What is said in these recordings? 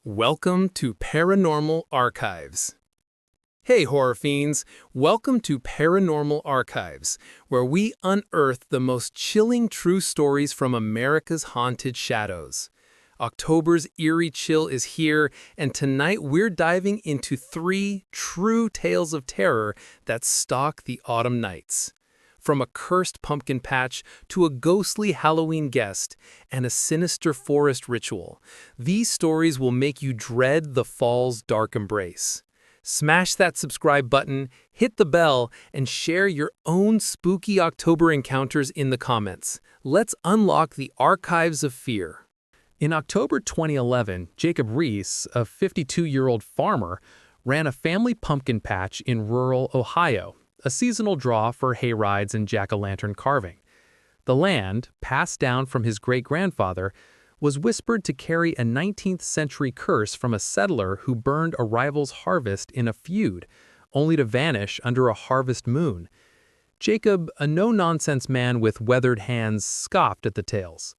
Welcome to Paranormal Archives. Hey horror fiends, welcome to Paranormal Archives, where we unearth the most chilling true stories from America's haunted shadows. October's eerie chill is here, and tonight we're diving into 3 true tales of terror that stalk the autumn nights. From a cursed pumpkin patch to a ghostly Halloween guest and a sinister forest ritual, these stories will make you dread the fall's dark embrace. Smash that subscribe button, hit the bell, and share your own spooky October encounters in the comments. Let's unlock the archives of fear. In October 2011, Jacob Reese, a 52-year-old farmer, ran a family pumpkin patch in rural Ohio, a seasonal draw for hayrides and jack-o'-lantern carving. The land, passed down from his great-grandfather, was whispered to carry a 19th-century curse from a settler who burned a rival's harvest in a feud, only to vanish under a harvest moon. Jacob, a no-nonsense man with weathered hands, scoffed at the tales.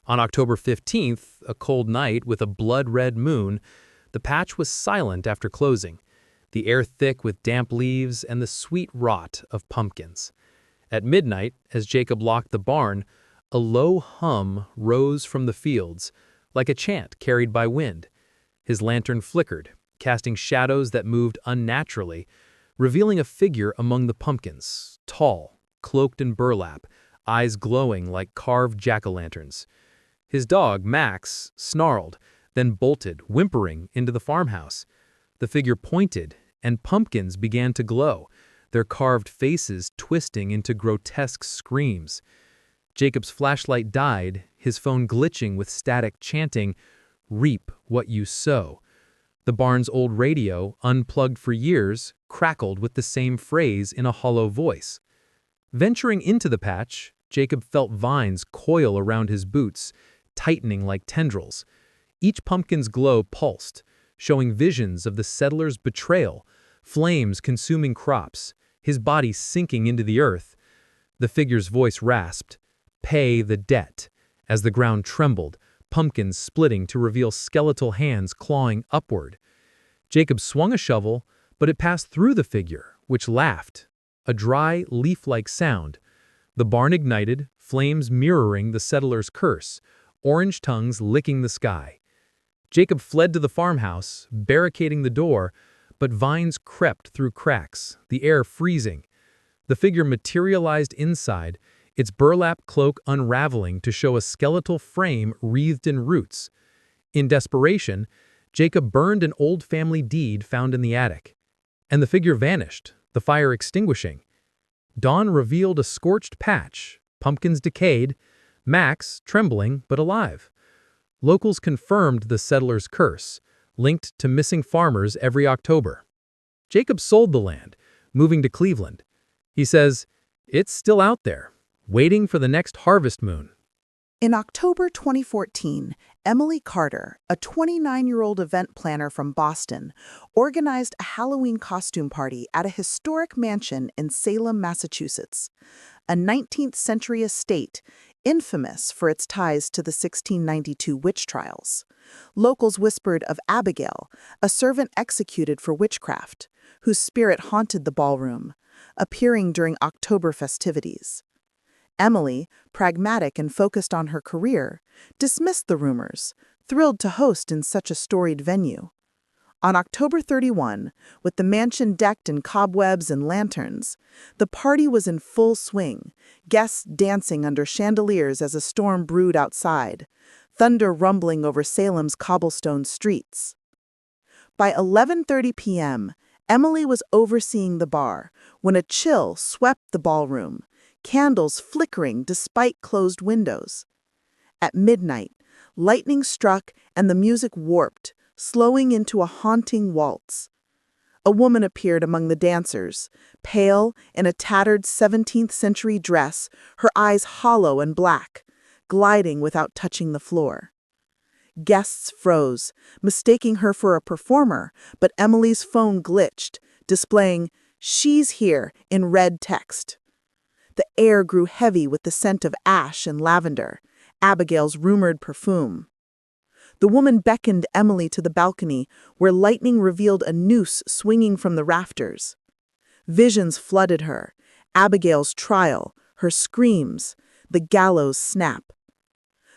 On October 15th, a cold night with a blood-red moon, the patch was silent after closing, the air thick with damp leaves and the sweet rot of pumpkins. At midnight, as Jacob locked the barn, a low hum rose from the fields, like a chant carried by wind. His lantern flickered, casting shadows that moved unnaturally, revealing a figure among the pumpkins, tall, cloaked in burlap, eyes glowing like carved jack-o'-lanterns. His dog, Max, snarled, then bolted, whimpering, into the farmhouse. The figure pointed, and pumpkins began to glow, their carved faces twisting into grotesque screams. Jacob's flashlight died, his phone glitching with static chanting, "Reap what you sow." The barn's old radio, unplugged for years, crackled with the same phrase in a hollow voice. Venturing into the patch, Jacob felt vines coil around his boots, tightening like tendrils. Each pumpkin's glow pulsed, showing visions of the settler's betrayal, flames consuming crops, his body sinking into the earth. The figure's voice rasped, "Pay the debt," as the ground trembled, pumpkins splitting to reveal skeletal hands clawing upward. Jacob swung a shovel, but it passed through the figure, which laughed, a dry, leaf-like sound. The barn ignited, flames mirroring the settler's curse, orange tongues licking the sky. Jacob fled to the farmhouse, barricading the door, but vines crept through cracks, the air freezing. The figure materialized inside, its burlap cloak unraveling to show a skeletal frame wreathed in roots. In desperation, Jacob burned an old family deed found in the attic. And the figure vanished, the fire extinguishing. Dawn revealed a scorched patch, pumpkins decayed, Max trembling but alive. Locals confirmed the settler's curse, linked to missing farmers every October. Jacob sold the land, moving to Cleveland. He says, "It's still out there, waiting for the next harvest moon." In October 2014, Emily Carter, a 29-year-old event planner from Boston, organized a Halloween costume party at a historic mansion in Salem, Massachusetts, a 19th-century estate infamous for its ties to the 1692 witch trials. Locals whispered of Abigail, a servant executed for witchcraft, whose spirit haunted the ballroom, appearing during October festivities. Emily, pragmatic and focused on her career, dismissed the rumors, thrilled to host in such a storied venue. On October 31, with the mansion decked in cobwebs and lanterns, the party was in full swing, guests dancing under chandeliers as a storm brewed outside, thunder rumbling over Salem's cobblestone streets. By 11:30 p.m., Emily was overseeing the bar when a chill swept the ballroom, candles flickering despite closed windows. At midnight, lightning struck and the music warped, slowing into a haunting waltz. A woman appeared among the dancers, pale in a tattered 17th-century dress, her eyes hollow and black, gliding without touching the floor. Guests froze, mistaking her for a performer, but Emily's phone glitched, displaying, "She's here," in red text. The air grew heavy with the scent of ash and lavender, Abigail's rumored perfume. The woman beckoned Emily to the balcony, where lightning revealed a noose swinging from the rafters. Visions flooded her: Abigail's trial, her screams, the gallows snap.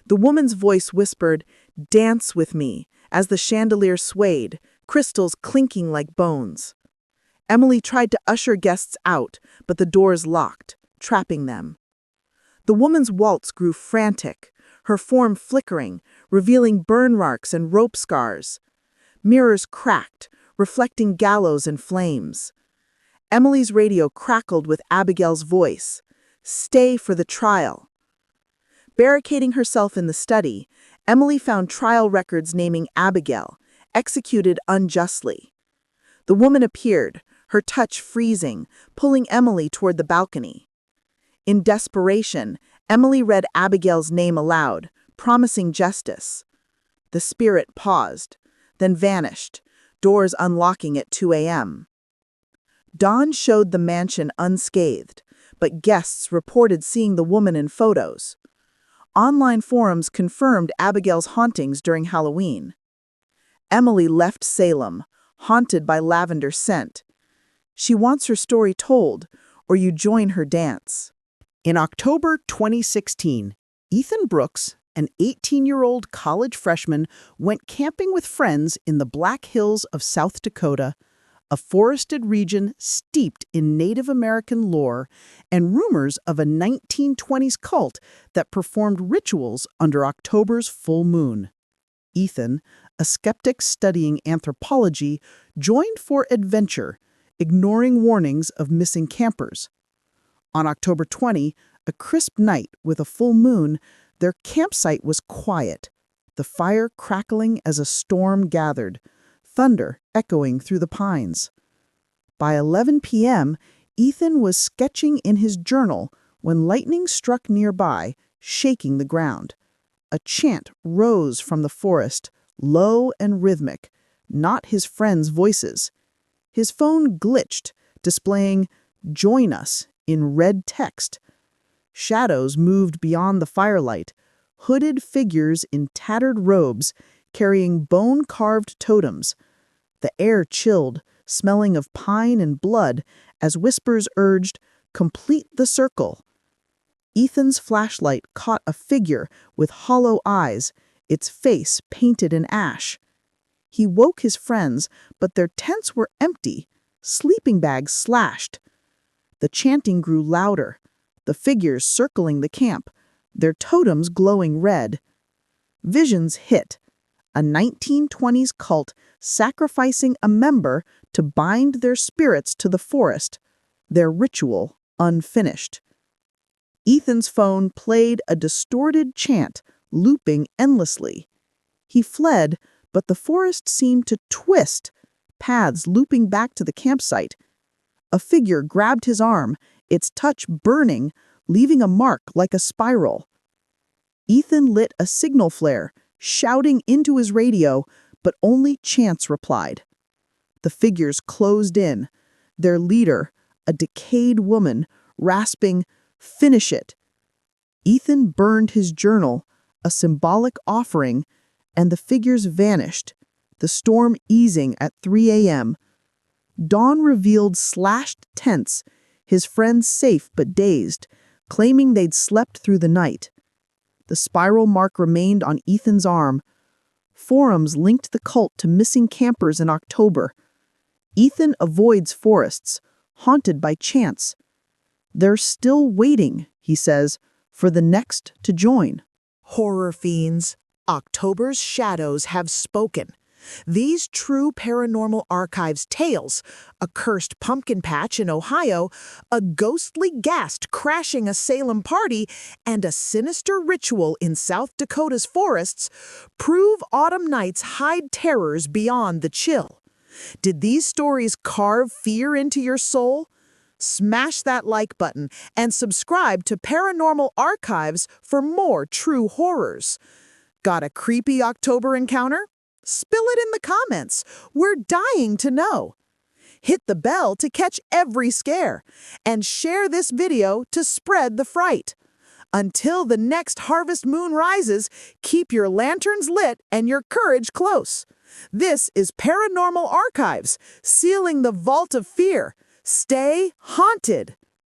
The woman's voice whispered, "Dance with me," as the chandelier swayed, crystals clinking like bones. Emily tried to usher guests out, but the doors locked, trapping them. The woman's waltz grew frantic, her form flickering, revealing burn marks and rope scars. Mirrors cracked, reflecting gallows and flames. Emily's radio crackled with Abigail's voice, "Stay for the trial." Barricading herself in the study, Emily found trial records naming Abigail, executed unjustly. The woman appeared, her touch freezing, pulling Emily toward the balcony. In desperation, Emily read Abigail's name aloud, promising justice. The spirit paused, then vanished, doors unlocking at 2 a.m. Dawn showed the mansion unscathed, but guests reported seeing the woman in photos. Online forums confirmed Abigail's hauntings during Halloween. Emily left Salem, haunted by lavender scent. She wants her story told, or you join her dance. In October 2016, Ethan Brooks, an 18-year-old college freshman, went camping with friends in the Black Hills of South Dakota, a forested region steeped in Native American lore and rumors of a 1920s cult that performed rituals under October's full moon. Ethan, a skeptic studying anthropology, joined for adventure, ignoring warnings of missing campers. On October 20, a crisp night with a full moon, their campsite was quiet, the fire crackling as a storm gathered, thunder echoing through the pines. By 11 p.m., Ethan was sketching in his journal when lightning struck nearby, shaking the ground. A chant rose from the forest, low and rhythmic, not his friends' voices. His phone glitched, displaying "Join us" in red text. Shadows moved beyond the firelight, hooded figures in tattered robes carrying bone-carved totems. The air chilled, smelling of pine and blood, as whispers urged, "Complete the circle." Ethan's flashlight caught a figure with hollow eyes, its face painted in ash. He woke his friends, but their tents were empty, sleeping bags slashed. The chanting grew louder, the figures circling the camp, their totems glowing red. Visions hit. A 1920s cult sacrificing a member to bind their spirits to the forest, their ritual unfinished. Ethan's phone played a distorted chant, looping endlessly. He fled, but the forest seemed to twist, paths looping back to the campsite. A figure grabbed his arm, its touch burning, leaving a mark like a spiral. Ethan lit a signal flare, shouting into his radio, but only chance replied. The figures closed in, their leader, a decayed woman, rasping, "Finish it." Ethan burned his journal, a symbolic offering, and the figures vanished, the storm easing at 3 a.m. Dawn revealed slashed tents, his friends safe but dazed, claiming they'd slept through the night. The spiral mark remained on Ethan's arm. Forums linked the cult to missing campers in October. Ethan avoids forests, haunted by chants. They're still waiting, he says, for the next to join. Horror fiends, October's shadows have spoken. These true Paranormal Archives tales, a cursed pumpkin patch in Ohio, a ghostly ghast crashing a Salem party, and a sinister ritual in South Dakota's forests, prove autumn nights hide terrors beyond the chill. Did these stories carve fear into your soul? Smash that like button and subscribe to Paranormal Archives for more true horrors. Got a creepy October encounter? Spill it in the comments. We're dying to know. Hit the bell to catch every scare, and share this video to spread the fright. Until the next harvest moon rises, keep your lanterns lit and your courage close. This is Paranormal Archives, sealing the vault of fear. Stay haunted.